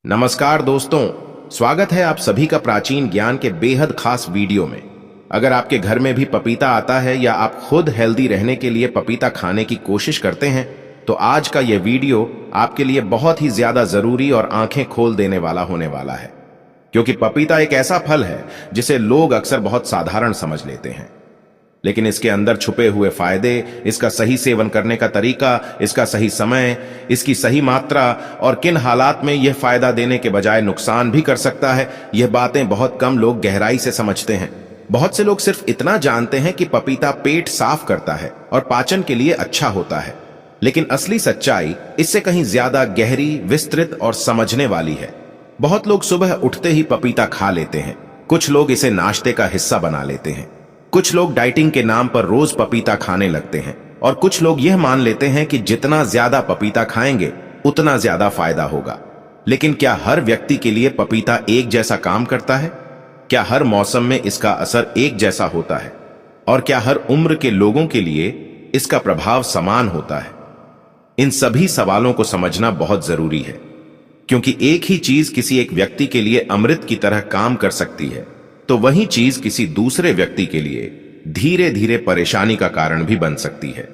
नमस्कार दोस्तों, स्वागत है आप सभी का प्राचीन ज्ञान के बेहद खास वीडियो में। अगर आपके घर में भी पपीता आता है या आप खुद हेल्दी रहने के लिए पपीता खाने की कोशिश करते हैं, तो आज का यह वीडियो आपके लिए बहुत ही ज्यादा जरूरी और आंखें खोल देने वाला होने वाला है। क्योंकि पपीता एक ऐसा फल है जिसे लोग अक्सर बहुत साधारण समझ लेते हैं, लेकिन इसके अंदर छुपे हुए फायदे, इसका सही सेवन करने का तरीका, इसका सही समय, इसकी सही मात्रा और किन हालात में यह फायदा देने के बजाय नुकसान भी कर सकता है, यह बातें बहुत कम लोग गहराई से समझते हैं। बहुत से लोग सिर्फ इतना जानते हैं कि पपीता पेट साफ करता है और पाचन के लिए अच्छा होता है, लेकिन असली सच्चाई इससे कहीं ज्यादा गहरी, विस्तृत और समझने वाली है। बहुत लोग सुबह उठते ही पपीता खा लेते हैं, कुछ लोग इसे नाश्ते का हिस्सा बना लेते हैं, कुछ लोग डाइटिंग के नाम पर रोज पपीता खाने लगते हैं और कुछ लोग यह मान लेते हैं कि जितना ज्यादा पपीता खाएंगे उतना ज्यादा फायदा होगा। लेकिन क्या हर व्यक्ति के लिए पपीता एक जैसा काम करता है? क्या हर मौसम में इसका असर एक जैसा होता है? और क्या हर उम्र के लोगों के लिए इसका प्रभाव समान होता है? इन सभी सवालों को समझना बहुत जरूरी है, क्योंकि एक ही चीज किसी एक व्यक्ति के लिए अमृत की तरह काम कर सकती है, तो वही चीज किसी दूसरे व्यक्ति के लिए धीरे धीरे परेशानी का कारण भी बन सकती है।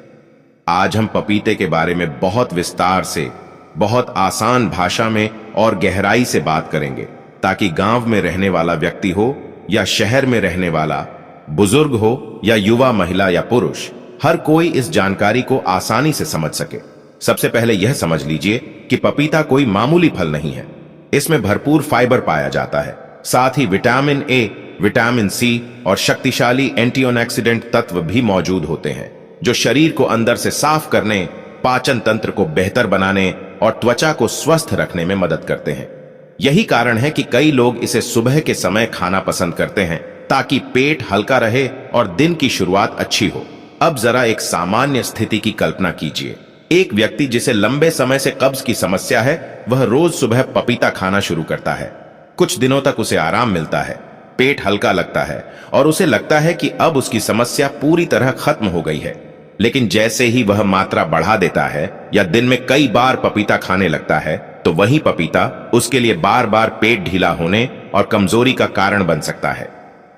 आज हम पपीते के बारे में बहुत विस्तार से, बहुत आसान भाषा में और गहराई से बात करेंगे, ताकि गांव में रहने वाला व्यक्ति हो या शहर में रहने वाला, बुजुर्ग हो या युवा, महिला या पुरुष, हर कोई इस जानकारी को आसानी से समझ सके। सबसे पहले यह समझ लीजिए कि पपीता कोई मामूली फल नहीं है। इसमें भरपूर फाइबर पाया जाता है, साथ ही विटामिन ए, विटामिन सी और शक्तिशाली एंटीऑक्सीडेंट तत्व भी मौजूद होते हैं, जो शरीर को अंदर से साफ करने, पाचन तंत्र को बेहतर बनाने और त्वचा को स्वस्थ रखने में मदद करते हैं। यही कारण है कि कई लोग इसे सुबह के समय खाना पसंद करते हैं, ताकि पेट हल्का रहे और दिन की शुरुआत अच्छी हो। अब जरा एक सामान्य स्थिति की कल्पना कीजिए। एक व्यक्ति जिसे लंबे समय से कब्ज की समस्या है, वह रोज सुबह पपीता खाना शुरू करता है। कुछ दिनों तक उसे आराम मिलता है, पेट हल्का लगता है और उसे लगता है कि अब उसकी समस्या पूरी तरह खत्म हो गई है। लेकिन जैसे ही वह मात्रा बढ़ा देता है या दिन में कई बार पपीता खाने लगता है, तो वही पपीता उसके लिए बार बार पेट ढीला होने और कमजोरी का कारण बन सकता है।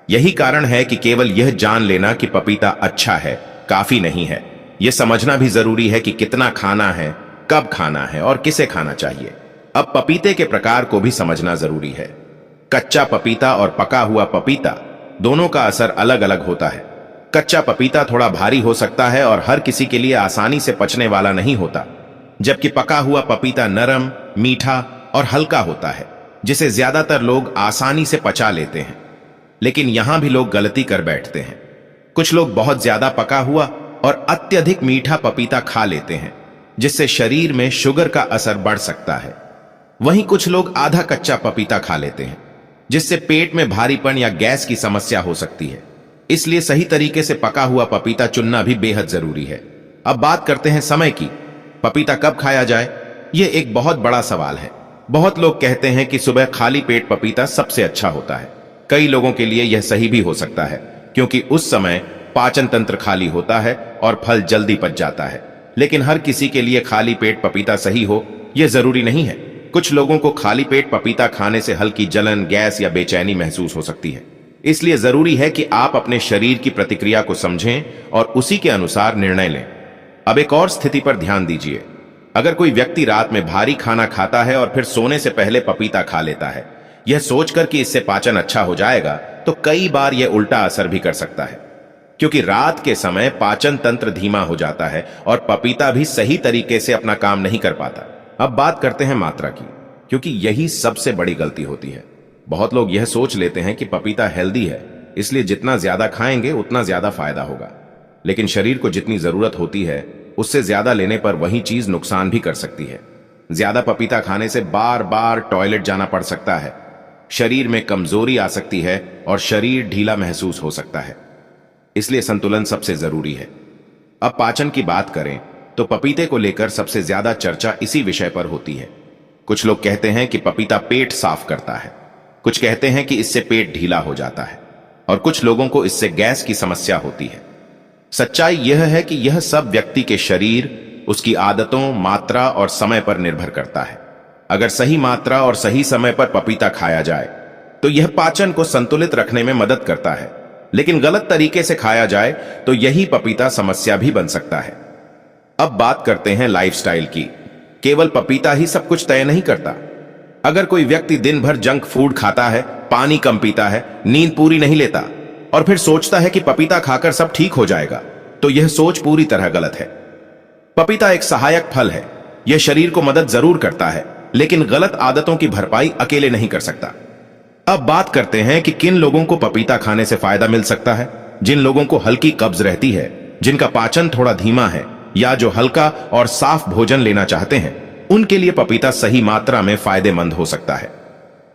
यही कारण है कि केवल यह जान लेना कि पपीता अच्छा है काफी नहीं है। यह समझना भी जरूरी है कि कितना खाना है, कब खाना है और किसे खाना चाहिए। अब पपीते के प्रकार को भी समझना जरूरी है। कच्चा पपीता और पका हुआ पपीता दोनों का असर अलग अलग होता है। कच्चा पपीता थोड़ा भारी हो सकता है और हर किसी के लिए आसानी से पचने वाला नहीं होता, जबकि पका हुआ पपीता नरम, मीठा और हल्का होता है, जिसे ज्यादातर लोग आसानी से पचा लेते हैं। लेकिन यहां भी लोग गलती कर बैठते हैं। कुछ लोग बहुत ज्यादा पका हुआ और अत्यधिक मीठा पपीता खा लेते हैं, जिससे शरीर में शुगर का असर बढ़ सकता है। वहीं कुछ लोग आधा कच्चा पपीता खा लेते हैं, जिससे पेट में भारीपन या गैस की समस्या हो सकती है। इसलिए सही तरीके से पका हुआ पपीता चुनना भी बेहद जरूरी है। अब बात करते हैं समय की। पपीता कब खाया जाए, यह एक बहुत बड़ा सवाल है। बहुत लोग कहते हैं कि सुबह खाली पेट पपीता सबसे अच्छा होता है। कई लोगों के लिए यह सही भी हो सकता है, क्योंकि उस समय पाचन तंत्र खाली होता है और फल जल्दी पच जाता है। लेकिन हर किसी के लिए खाली पेट पपीता सही हो, यह जरूरी नहीं है। कुछ लोगों को खाली पेट पपीता खाने से हल्की जलन, गैस या बेचैनी महसूस हो सकती है। इसलिए जरूरी है कि आप अपने शरीर की प्रतिक्रिया को समझें और उसी के अनुसार निर्णय लें। अब एक और स्थिति पर ध्यान दीजिए। अगर कोई व्यक्ति रात में भारी खाना खाता है और फिर सोने से पहले पपीता खा लेता है, यह सोचकर कि इससे पाचन अच्छा हो जाएगा, तो कई बार यह उल्टा असर भी कर सकता है, क्योंकि रात के समय पाचन तंत्र धीमा हो जाता है और पपीता भी सही तरीके से अपना काम नहीं कर पाता। अब बात करते हैं मात्रा की, क्योंकि यही सबसे बड़ी गलती होती है। बहुत लोग यह सोच लेते हैं कि पपीता हेल्दी है, इसलिए जितना ज्यादा खाएंगे उतना ज्यादा फायदा होगा। लेकिन शरीर को जितनी जरूरत होती है, उससे ज्यादा लेने पर वही चीज नुकसान भी कर सकती है। ज्यादा पपीता खाने से बार बार टॉयलेट जाना पड़ सकता है, शरीर में कमजोरी आ सकती है और शरीर ढीला महसूस हो सकता है। इसलिए संतुलन सबसे जरूरी है। अब पाचन की बात करें तो पपीते को लेकर सबसे ज्यादा चर्चा इसी विषय पर होती है। कुछ लोग कहते हैं कि पपीता पेट साफ करता है, कुछ कहते हैं कि इससे पेट ढीला हो जाता है और कुछ लोगों को इससे गैस की समस्या होती है। सच्चाई यह है कि यह सब व्यक्ति के शरीर, उसकी आदतों, मात्रा और समय पर निर्भर करता है। अगर सही मात्रा और सही समय पर पपीता खाया जाए तो यह पाचन को संतुलित रखने में मदद करता है, लेकिन गलत तरीके से खाया जाए तो यही पपीता समस्या भी बन सकता है। अब बात करते हैं लाइफस्टाइल की। केवल पपीता ही सब कुछ तय नहीं करता। अगर कोई व्यक्ति दिन भर जंक फूड खाता है, पानी कम पीता है, नींद पूरी नहीं लेता और फिर सोचता है कि पपीता खाकर सब ठीक हो जाएगा, तो यह सोच पूरी तरह गलत है। पपीता एक सहायक फल है। यह शरीर को मदद जरूर करता है, लेकिन गलत आदतों की भरपाई अकेले नहीं कर सकता। अब बात करते हैं कि किन लोगों को पपीता खाने से फायदा मिल सकता है। जिन लोगों को हल्की कब्ज रहती है, जिनका पाचन थोड़ा धीमा है या जो हल्का और साफ भोजन लेना चाहते हैं, उनके लिए पपीता सही मात्रा में फायदेमंद हो सकता है।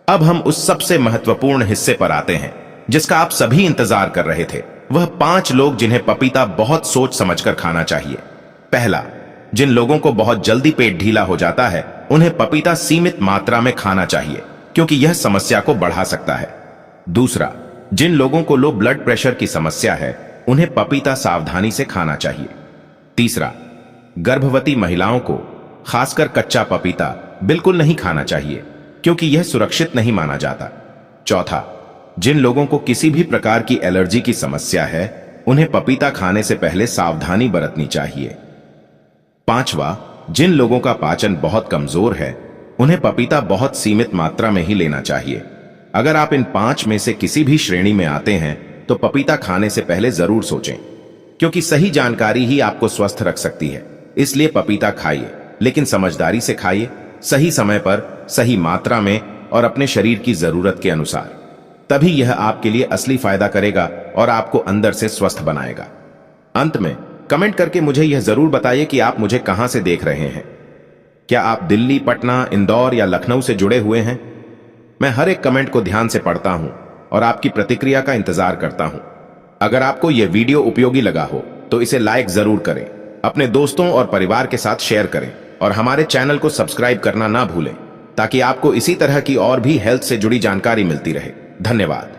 अब हम उस सबसे महत्वपूर्ण हिस्से पर आते हैं जिसका आप सभी इंतजार कर रहे थे। वह 5 लोग जिन्हें पपीता बहुत सोच समझकर खाना चाहिए। पहला, जिन लोगों को बहुत जल्दी पेट ढीला हो जाता है, उन्हें पपीता सीमित मात्रा में खाना चाहिए क्योंकि यह समस्या को बढ़ा सकता है। दूसरा, जिन लोगों को लो ब्लड प्रेशर की समस्या है, उन्हें पपीता सावधानी से खाना चाहिए। तीसरा, गर्भवती महिलाओं को खासकर कच्चा पपीता बिल्कुल नहीं खाना चाहिए क्योंकि यह सुरक्षित नहीं माना जाता। चौथा, जिन लोगों को किसी भी प्रकार की एलर्जी की समस्या है, उन्हें पपीता खाने से पहले सावधानी बरतनी चाहिए। पांचवा, जिन लोगों का पाचन बहुत कमजोर है, उन्हें पपीता बहुत सीमित मात्रा में ही लेना चाहिए। अगर आप इन 5 में से किसी भी श्रेणी में आते हैं तो पपीता खाने से पहले जरूर सोचें, क्योंकि सही जानकारी ही आपको स्वस्थ रख सकती है। इसलिए पपीता खाइए, लेकिन समझदारी से खाइए, सही समय पर, सही मात्रा में और अपने शरीर की जरूरत के अनुसार। तभी यह आपके लिए असली फायदा करेगा और आपको अंदर से स्वस्थ बनाएगा। अंत में कमेंट करके मुझे यह जरूर बताइए कि आप मुझे कहां से देख रहे हैं। क्या आप दिल्ली, पटना, इंदौर या लखनऊ से जुड़े हुए हैं? मैं हर एक कमेंट को ध्यान से पढ़ता हूं और आपकी प्रतिक्रिया का इंतजार करता हूं। अगर आपको यह वीडियो उपयोगी लगा हो तो इसे लाइक जरूर करें, अपने दोस्तों और परिवार के साथ शेयर करें और हमारे चैनल को सब्सक्राइब करना ना भूलें ताकि आपको इसी तरह की और भी हेल्थ से जुड़ी जानकारी मिलती रहे। धन्यवाद।